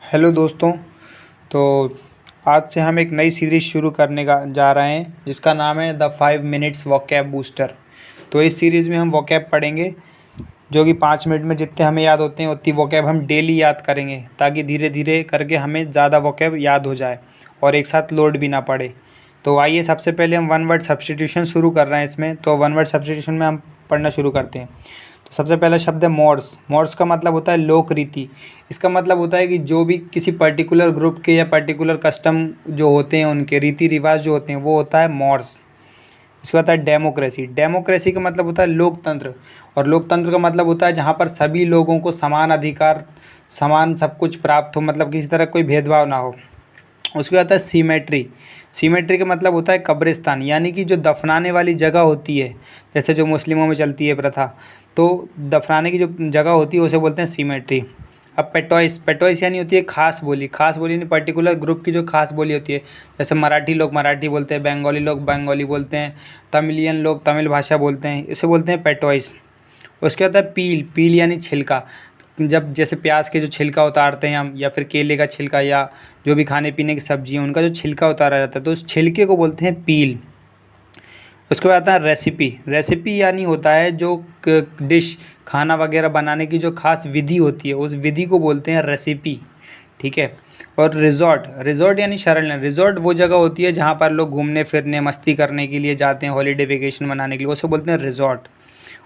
Hello दोस्तों। तो आज से हम एक नई सीरीज़ शुरू करने का जा रहे हैं जिसका नाम है द 5 मिनट्स वोकैब बूस्टर। तो इस सीरीज़ में हम वोकैब पढ़ेंगे जो कि 5 मिनट में जितने हमें याद होते हैं उतनी वोकैब हम डेली याद करेंगे ताकि धीरे धीरे करके हमें ज़्यादा वोकैब याद हो जाए और एक साथ लोड भी ना पड़े। तो आइए सबसे पहले हम वन वर्ड सब्स्टिट्यूशन शुरू कर रहे हैं इसमें। तो वन वर्ड सब्स्टिट्यूशन में हम पढ़ना शुरू करते हैं। तो सबसे पहला शब्द है मॉड्स। मॉड्स का मतलब होता है लोक रीति। इसका मतलब होता है कि जो भी किसी पर्टिकुलर ग्रुप के या पर्टिकुलर कस्टम जो होते हैं उनके रीति रिवाज जो होते हैं वो होता है मॉड्स। इसके बाद है डेमोक्रेसी। डेमोक्रेसी का मतलब होता है लोकतंत्र, और लोकतंत्र का मतलब होता है जहाँ पर सभी लोगों को समान अधिकार, समान सब कुछ प्राप्त हो, मतलब किसी तरह कोई भेदभाव ना हो। उसके बाद है सीमेट्री। सीमेट्री का मतलब होता है कब्रिस्तान, यानी कि जो दफनाने वाली जगह होती है, जैसे जो मुस्लिमों में चलती है प्रथा, तो दफनाने की जो जगह होती है उसे बोलते हैं सीमेट्री। अब पेटोइस। पेटोइस यानी होती है खास बोली। खास बोली यानी पर्टिकुलर ग्रुप की जो खास बोली होती है, जैसे मराठी लोग मराठी बोलते हैं, बंगाली लोग बंगाली बोलते हैं, तमिलियन लोग तमिल भाषा बोलते हैं, इसे बोलते हैं पेटोइस। उसके बाद है पील। पील यानी छिलका। जब जैसे प्याज के जो छिलका उतारते हैं हम, या फिर केले का छिलका, या जो भी खाने पीने की सब्जी है उनका जो छिलका उतारा जाता है, तो उस छिलके को बोलते हैं पील। उसके बाद आता है रेसिपी। रेसिपी यानी होता है जो डिश, खाना वगैरह बनाने की जो खास विधि होती है उस विधि को बोलते हैं रेसिपी। ठीक है। और रिजॉर्ट। रिजॉर्ट यानी शरण। रिजॉर्ट वो जगह होती है जहाँ पर लोग घूमने फिरने मस्ती करने के लिए जाते हैं, हॉलीडे वेकेशन मनाने के लिए, उसे बोलते हैं रिजॉर्ट।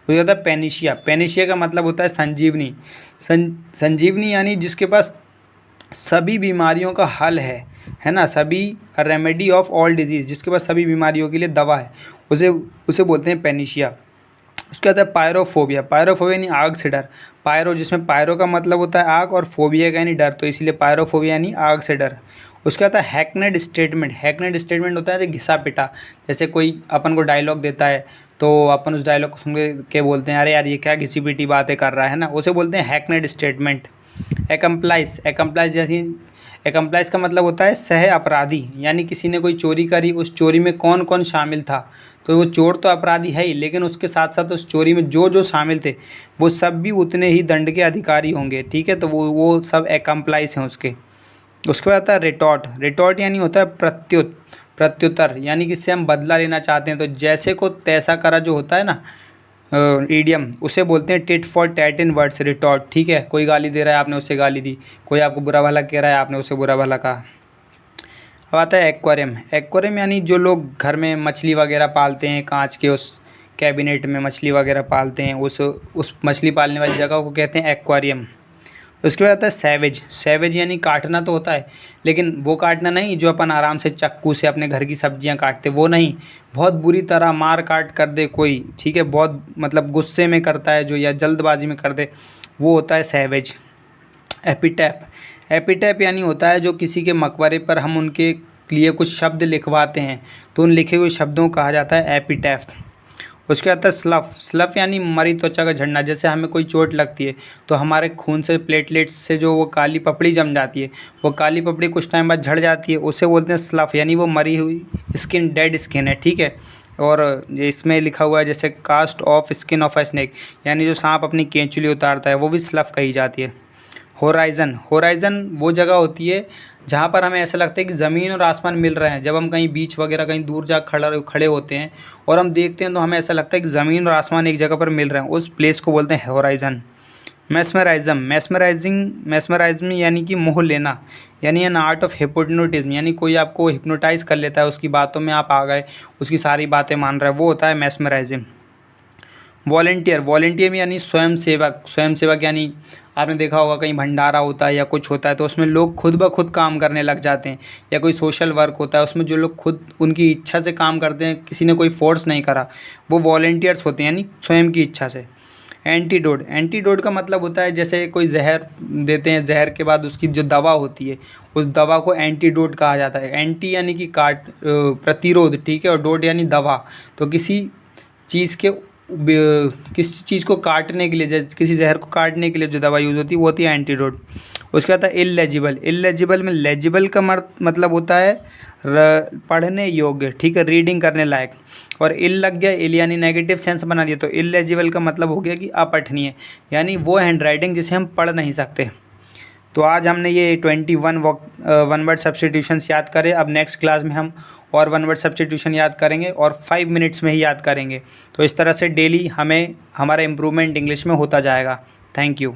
उसके बाद है पेनिशिया। पेनिशिया का मतलब होता है संजीवनी। संजीवनी यानी जिसके पास सभी बीमारियों का हल है ना, सभी रेमेडी ऑफ ऑल डिजीज़, जिसके पास सभी बीमारियों के लिए दवा है, उसे उसे बोलते हैं पेनिशिया। उसके बाद है पायरोफोबिया। पायरोफोबिया यानी आग से डर। पायरो, जिसमें पायरो का मतलब होता है आग और फोबिया का यानी डर, तो इसीलिए पायरोफोबिया यानी आग से डर। उसके बाद है हैकनेड स्टेटमेंट। हैकनेड स्टेटमेंट होता है घिसा पिटा। जैसे कोई अपन को डायलॉग देता है तो अपन उस डायलॉग को सुन के बोलते हैं अरे यार ये क्या घिसी पिटी बातें कर रहा है ना, उसे बोलते हैं हैकनेड स्टेटमेंट। एकम्प्लाइज। एकम्प्लाइज जैसी एकम्प्लाइज का मतलब होता है सह अपराधी, यानी किसी ने कोई चोरी करी, उस चोरी में कौन कौन शामिल था, तो वो चोर तो अपराधी है ही, लेकिन उसके साथ साथ उस चोरी में जो जो शामिल थे वो सब भी उतने ही दंड के अधिकारी होंगे। ठीक है, तो वो सब एकम्प्लाइज हैं उसके। उसके बाद आता है रिटॉर्ट। रिटॉर्ट यानी होता है प्रत्युत्तर, यानी कि इससे हम बदला लेना चाहते हैं, तो जैसे को तैसा करा जो होता है ना ईडियम, उसे बोलते हैं tit for tat in words, retort. ठीक है, कोई गाली दे रहा है आपने उसे गाली दी, कोई आपको बुरा भला कह रहा है आपने उसे बुरा भला कहा। अब आता है एक्वेरियम। एक्वेरियम यानी जो लोग घर में मछली वगैरह पालते हैं, कांच के उस कैबिनेट में मछली वगैरह पालते हैं, उस मछली पालने वाली जगह को कहते हैं एक्वेरियम। उसके बाद आता है सैवेज। सैवेज यानी काटना तो होता है, लेकिन वो काटना नहीं जो अपन आराम से चाकू से अपने घर की सब्जियां काटते, वो नहीं, बहुत बुरी तरह मार काट कर दे कोई, ठीक है, बहुत मतलब गुस्से में करता है जो, या जल्दबाजी में कर दे, वो होता है सैवेज। एपिटैप। एपिटैप यानी होता है जो किसी के मकबरे पर हम उनके लिए कुछ शब्द लिखवाते हैं, तो उन लिखे हुए शब्दों को कहा जाता है एपिटैप। उसके बाद आता है स्लफ। स्लफ यानी मरी त्वचा का झड़ना। जैसे हमें कोई चोट लगती है तो हमारे खून से प्लेटलेट्स से जो वो काली पपड़ी जम जाती है, वो काली पपड़ी कुछ टाइम बाद झड़ जाती है, उसे बोलते हैं स्लफ, यानी वो मरी हुई स्किन, डेड स्किन है। ठीक है। और इसमें लिखा हुआ है जैसे cast off skin of a snake, यानी जो सांप अपनी केंचुली उतारता है, वो भी स्लफ कही जाती है। होराइज़न। होराइज़न वो जगह होती है जहाँ पर हमें ऐसा लगता है कि ज़मीन और आसमान मिल रहे हैं। जब हम कहीं बीच वगैरह कहीं दूर जा खड़े होते हैं और हम देखते हैं तो हमें ऐसा लगता है कि ज़मीन और आसमान एक जगह पर मिल रहे हैं, उस प्लेस को बोलते हैं होराइज़न। मेस्मराइज़म। मेस्मराइज्म यानी कि मोह लेना, यानी एन आर्ट ऑफ हिप्नोटिज्म, यानी कोई आपको हिप्नोटाइज़ कर लेता है, उसकी बातों में आप आ गए, उसकी सारी बातें मान रहे हैं, वो होता है मेस्मराइज्म। वॉलेंटियर। वॉलेंटियर यानी स्वयं सेवक। स्वयं सेवक यानी आपने देखा होगा कहीं भंडारा होता है या कुछ होता है तो उसमें लोग खुद ब खुद काम करने लग जाते हैं, या कोई सोशल वर्क होता है उसमें जो लोग खुद उनकी इच्छा से काम करते हैं, किसी ने कोई फोर्स नहीं करा, वो वॉलेंटियर्स होते हैं, यानी स्वयं की इच्छा से। एंटीडोट। एंटीडोट का मतलब होता है जैसे कोई जहर देते हैं, जहर के बाद उसकी जो दवा होती है उस दवा को एंटीडोट कहा जाता है। एंटी यानी कि प्रतिरोध, ठीक है, और डोट यानी दवा, तो किसी चीज़ के किसी चीज़ को काटने के लिए, जैसे किसी जहर को काटने के लिए जो दवा यूज़ होती है वो होती है एंटीडोट। उसके बाद है इलेजिबल। इलेजिबल में लेजिबल का मतलब होता है पढ़ने योग्य, ठीक है, रीडिंग करने लायक, और इल लग गया, इल यानी नेगेटिव सेंस बना दिया, तो इलेजिबल का मतलब हो गया कि अपठनीय, यानी वो हैंड राइटिंग जिसे हम पढ़ नहीं सकते। तो आज हमने ये 21 वन वर्ड सब्स्टिट्यूशंस याद करे। अब नेक्स्ट क्लास में हम और वन वर्ड सब्स्टिट्यूशन याद करेंगे और 5 मिनट्स में ही याद करेंगे। तो इस तरह से डेली हमें हमारा इम्प्रूवमेंट इंग्लिश में होता जाएगा। Thank you.